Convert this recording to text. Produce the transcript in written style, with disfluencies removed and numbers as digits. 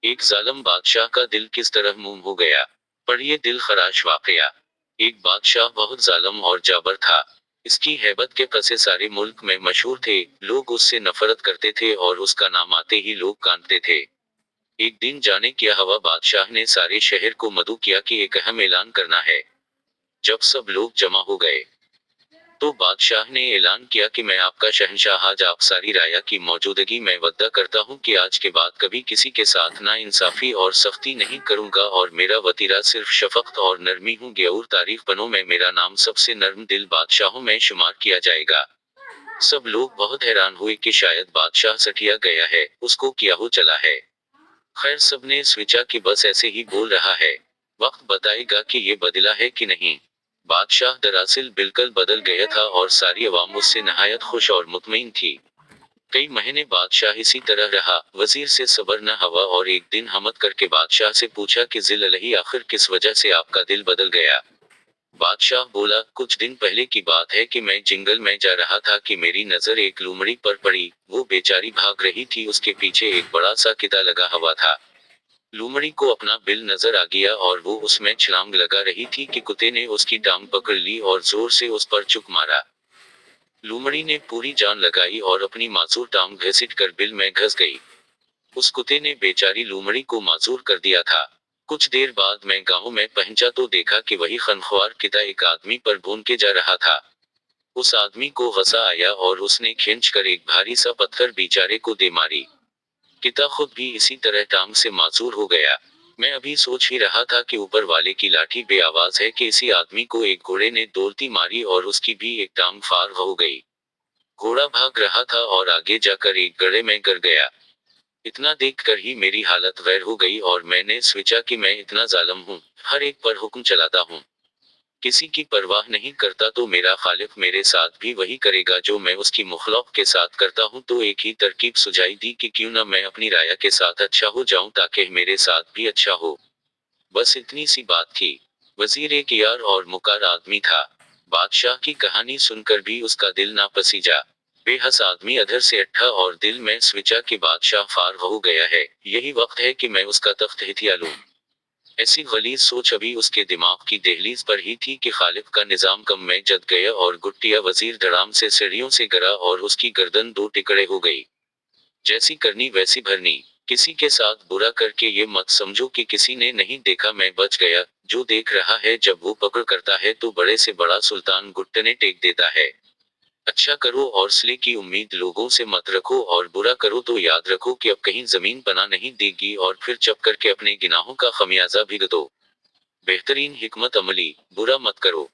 ایک ظالم بادشاہ کا دل کس طرح موم ہو گیا۔ پڑھیے دل خراش واقعہ۔ ایک بادشاہ بہت ظالم اور جابر تھا۔ اس کی ہیبت کے قصے سارے ملک میں مشہور تھے، لوگ اس سے نفرت کرتے تھے اور اس کا نام آتے ہی لوگ کانپتے تھے۔ ایک دن جانے کیا ہوا بادشاہ نے سارے شہر کو مدعو کیا کہ ایک اہم اعلان کرنا ہے۔ جب سب لوگ جمع ہو گئے تو بادشاہ نے اعلان کیا کہ میں آپ کا شہنشاہ آج آپ ساری رعایا کی موجودگی میں وعدہ کرتا ہوں کہ آج کے بعد کبھی کسی کے ساتھ نا انصافی اور سختی نہیں کروں گا، اور میرا وتیرہ صرف شفقت اور نرمی ہوں گے، اور تاریخ پنوں میں میرا نام سب سے نرم دل بادشاہوں میں شمار کیا جائے گا۔ سب لوگ بہت حیران ہوئے کہ شاید بادشاہ سٹیا گیا ہے، اس کو کیا ہو چلا ہے۔ خیر سب نے سوچا کہ بس ایسے ہی بول رہا ہے، وقت بتائے گا کہ یہ بدلا ہے کہ نہیں۔ بادشاہ دراصل بالکل بدل گیا تھا اور ساری عوام اس سے نہایت خوش اور مطمئن تھی۔ کئی مہینے بادشاہ اسی طرح رہا، وزیر سے صبر نہ ہوا اور ایک دن ہمت کر کے بادشاہ سے پوچھا کہ ذی الاللہ آخر کس وجہ سے آپ کا دل بدل گیا۔ بادشاہ بولا، کچھ دن پہلے کی بات ہے کہ میں جنگل میں جا رہا تھا کہ میری نظر ایک لومڑی پر پڑی، وہ بیچاری بھاگ رہی تھی، اس کے پیچھے ایک بڑا سا کتا لگا ہوا تھا۔ لومڑی کو اپنا بل نظر آ گیا اور وہ اس میں چھلانگ لگا رہی تھی کہ کتے نے اس کی ٹانگ پکڑ لی اور زور سے اس پر چک مارا۔ لومڑی نے پوری جان لگائی اور اپنی معذور ٹانگ گھسیٹ کر بل میں گھس گئی۔ اس کتے نے بیچاری لومڑی کو معذور کر دیا تھا۔ کچھ دیر بعد میں گاؤں میں پہنچا تو دیکھا کہ وہی خنخوار کتا ایک آدمی پر بھون کے جا رہا تھا۔ اس آدمی کو غصہ آیا اور اس نے کھینچ کر ایک بھاری سا پتھر بیچارے کو دے ماری۔ کتا خود بھی اسی طرح ٹانگ سے معذور ہو گیا۔ میں ابھی سوچ ہی رہا تھا کہ اوپر والے کی لاٹھی بے آواز ہے کہ اسی آدمی کو ایک گھوڑے نے دولتی ماری اور اس کی بھی ایک ٹانگ فارغ ہو گئی۔ گھوڑا بھاگ رہا تھا اور آگے جا کر ایک گڑھے میں گر گیا۔ اتنا دیکھ کر ہی میری حالت غیر ہو گئی اور میں نے سوچا کہ میں اتنا ظالم ہوں، ہر ایک پر حکم چلاتا ہوں، کسی کی پرواہ نہیں کرتا، تو میرا خالق میرے ساتھ بھی وہی کرے گا جو میں اس کی مخلوق کے ساتھ کرتا ہوں۔ تو ایک ہی ترکیب سجائی دی کہ کیوں نہ میں اپنی رعایا کے ساتھ اچھا ہو جاؤں تاکہ میرے ساتھ بھی اچھا ہو۔ بس اتنی سی بات تھی۔ وزیر ایک یار اور مکار آدمی تھا۔ بادشاہ کی کہانی سن کر بھی اس کا دل نہ پسیجا۔ بے حس آدمی ادھر سے اٹھا اور دل میں سوچا کہ بادشاہ فارغ ہو گیا ہے، یہی وقت ہے کہ میں اس کا تخت ہتھیا لوں۔ ایسی غلیظ سوچ ابھی اس کے دماغ کی دہلیز پر ہی تھی کہ خالق کا نظام کم میں جت گیا اور گٹیا وزیر دھڑام سے سیڑھیوں سے گرا اور اس کی گردن دو ٹکڑے ہو گئی۔ جیسی کرنی ویسی بھرنی۔ کسی کے ساتھ برا کر کے یہ مت سمجھو کہ کسی نے نہیں دیکھا میں بچ گیا، جو دیکھ رہا ہے جب وہ پکڑ کرتا ہے تو بڑے سے بڑا سلطان گھٹنے ٹیک دیتا ہے۔ اچھا کرو اور صلح کی امید لوگوں سے مت رکھو، اور برا کرو تو یاد رکھو کہ اب کہیں زمین پناہ نہیں دے گی، اور پھر چپ کر کے اپنے گناہوں کا خمیازہ بھگتو۔ بہترین حکمت عملی، برا مت کرو۔